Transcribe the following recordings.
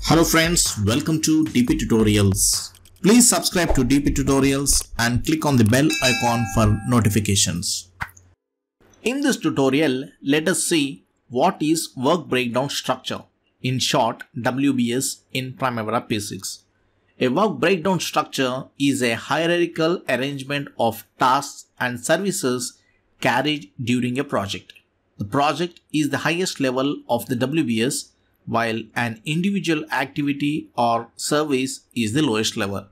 Hello friends, welcome to DP Tutorials. Please subscribe to DP Tutorials and click on the bell icon for notifications. In this tutorial, let us see what is work breakdown structure, in short WBS in Primavera P6. A work breakdown structure is a hierarchical arrangement of tasks and services carried during a project. The project is the highest level of the WBS, while an individual activity or service is the lowest level.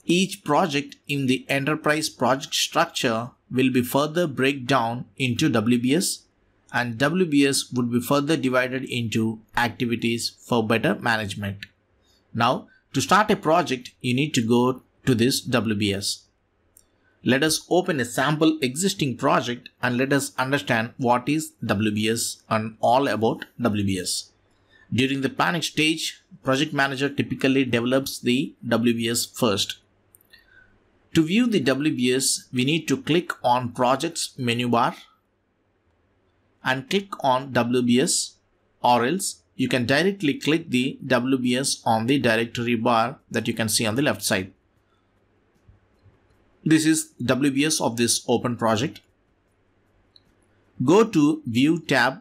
Each project in the enterprise project structure will be further break down into WBS, and WBS would be further divided into activities for better management. Now, to start a project, you need to go to this WBS. Let us open a sample existing project and let us understand what is WBS and all about WBS. During the planning stage, project manager typically develops the WBS first. To view the WBS, we need to click on Projects menu bar and click on WBS, or else you can directly click the WBS on the directory bar that you can see on the left side. This is WBS of this open project. Go to View tab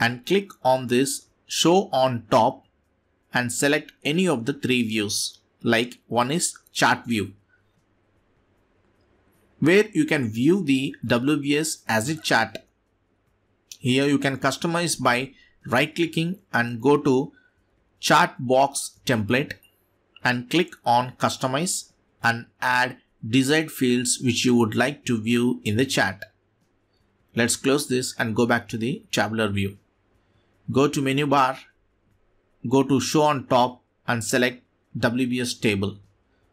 and click on this Show on Top and select any of the three views, like one is Chart View, where you can view the WBS as a chart. Here you can customize by right clicking and go to Chart Box Template and click on Customize and add desired fields which you would like to view in the chart. Let's close this and go back to the tabular view. Go to menu bar, go to Show on Top and select WBS table.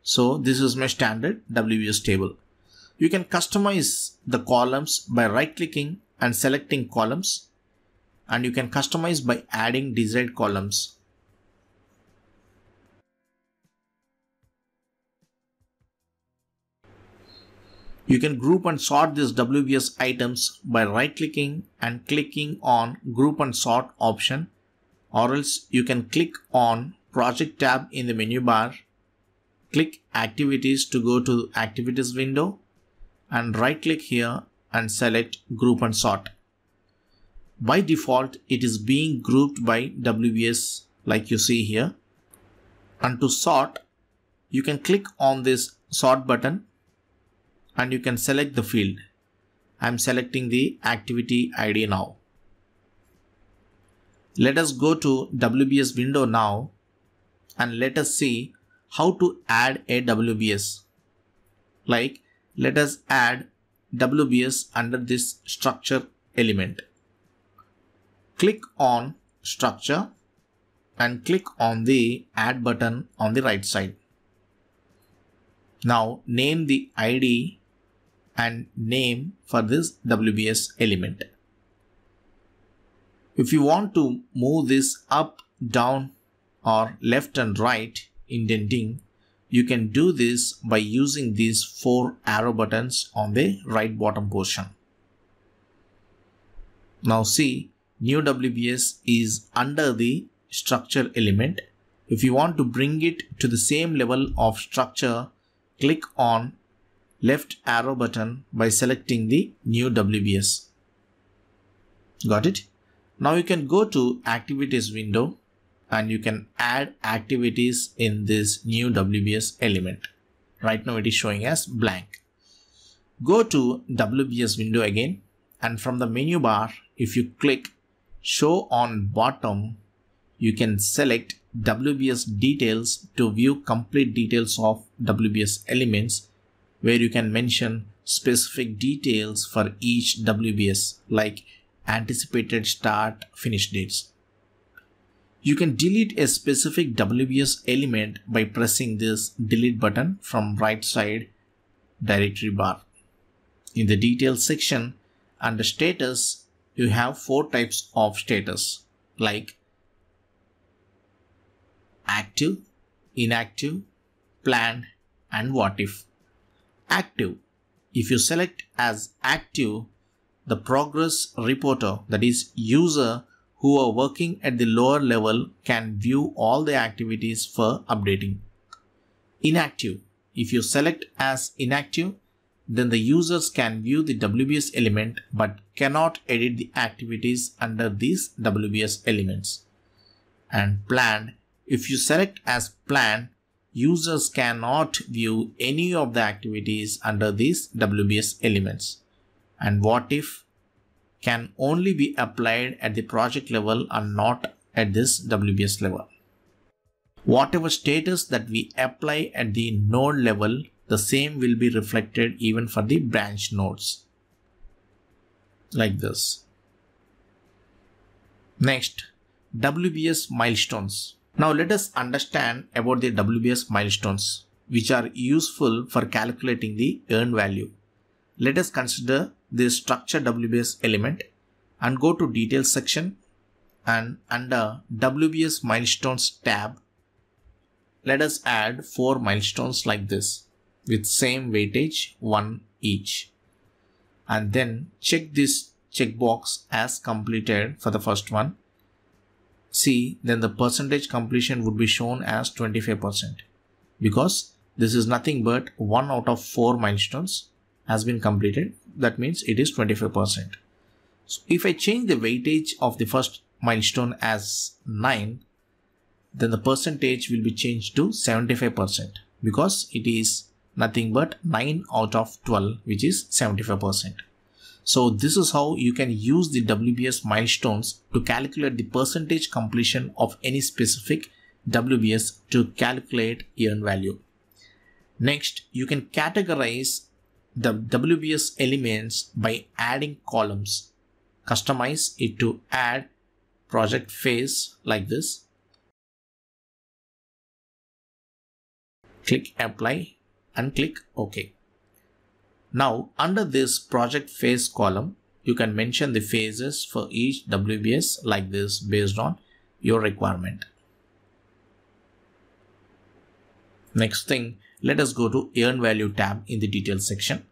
So this is my standard WBS table. You can customize the columns by right clicking and selecting columns, and you can customize by adding desired columns. You can group and sort these WBS items by right clicking and clicking on Group and Sort option, or else you can click on Project tab in the menu bar, click Activities to go to Activities window, and right click here and select Group and Sort. By default, it is being grouped by WBS like you see here. And to sort, you can click on this Sort button and you can select the field. I am selecting the activity ID now. Let us go to WBS window now and let us see how to add a WBS. Like, let us add WBS under this structure element. Click on Structure and click on the Add button on the right side. Now name the ID and name for this WBS element. If you want to move this up, down or left and right indenting, you can do this by using these 4 arrow buttons on the right bottom portion. Now see, new WBS is under the structure element. If you want to bring it to the same level of structure, click on left arrow button by selecting the new WBS. Got it? Now you can go to Activities window and you can add activities in this new WBS element. Right now it is showing as blank. Go to WBS window again, and from the menu bar, if you click Show on Bottom, you can select WBS details to view complete details of WBS elements, where you can mention specific details for each WBS like anticipated start, finish dates. You can delete a specific WBS element by pressing this delete button from right side directory bar. In the details section under status, you have 4 types of status like active, inactive, planned and what if. Active. If you select as active, the progress reporter, that is user who are working at the lower level can view all the activities for updating. Inactive. If you select as inactive, then the users can view the WBS element but cannot edit the activities under these WBS elements. And planned. If you select as planned, users cannot view any of the activities under these WBS elements. And what if can only be applied at the project level and not at this WBS level. Whatever status that we apply at the node level, the same will be reflected even for the branch nodes. Like this. Next, WBS milestones. Now let us understand about the WBS milestones, which are useful for calculating the earned value. Let us consider this structure WBS element and go to details section, and under WBS milestones tab, let us add 4 milestones like this with same weightage 1 each, and then check this checkbox as completed for the first one. See, then the percentage completion would be shown as 25% because this is nothing but 1 out of 4 milestones has been completed. That means it is 25%. So if I change the weightage of the first milestone as 9, then the percentage will be changed to 75% because it is nothing but 9 out of 12, which is 75%. So this is how you can use the WBS milestones to calculate the percentage completion of any specific WBS to calculate earned value. Next, you can categorize the WBS elements by adding columns. Customize it to add project phase like this. Click apply and click OK. Now under this project phase column, you can mention the phases for each WBS like this based on your requirement. Next thing, let us go to earned value tab in the details section.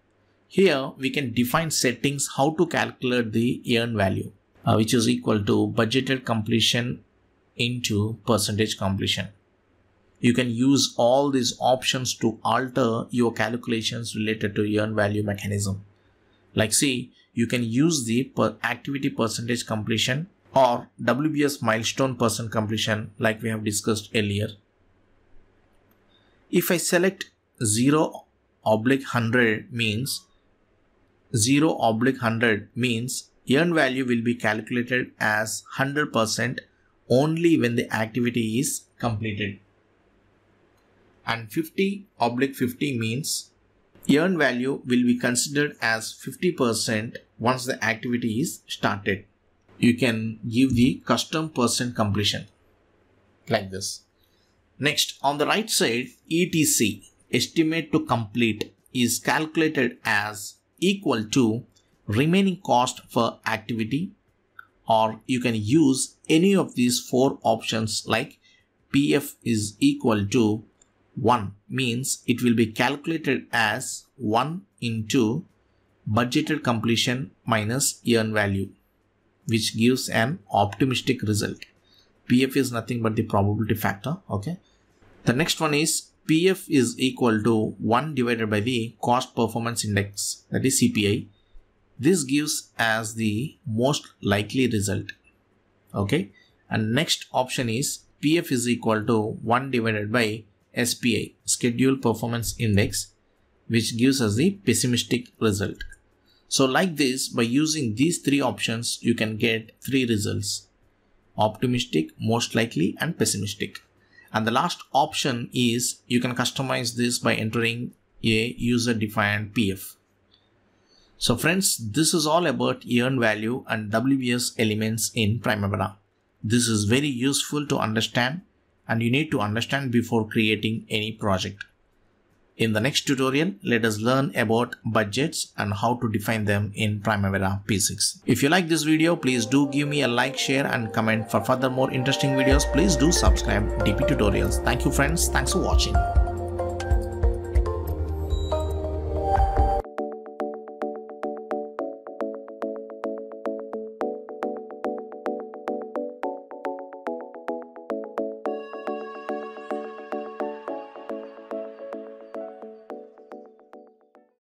Here we can define settings how to calculate the earned value, which is equal to budgeted completion into percentage completion. You can use all these options to alter your calculations related to earned value mechanism. Like see, you can use the activity percentage completion or WBS milestone percent completion like we have discussed earlier. If I select 0/100 means 0/100 means earned value will be calculated as 100% only when the activity is completed. And 50/50 means earned value will be considered as 50% once the activity is started. You can give the custom percent completion like this. Next, on the right side, ETC, estimate to complete, is calculated as equal to remaining cost per activity, or you can use any of these 4 options like PF is equal to 1 means it will be calculated as 1 into budgeted completion minus earned value, which gives an optimistic result. PF is nothing but the probability factor. Okay. The next one is PF is equal to 1 divided by the cost performance index, that is CPI. This gives as the most likely result. Okay. And next option is PF is equal to 1 divided by SPI, schedule performance index, which gives us the pessimistic result. So like this, by using these 3 options, you can get 3 results: optimistic, most likely, and pessimistic. And the last option is you can customize this by entering a user defined PF. So friends, this is all about earned value and WBS elements in Primavera. This is very useful to understand, and you need to understand before creating any project. In the next tutorial, let us learn about budgets and how to define them in Primavera P6. If you like this video, please do give me a like, share and comment. For further more interesting videos, please do subscribe DP Tutorials. Thank you friends. Thanks for watching.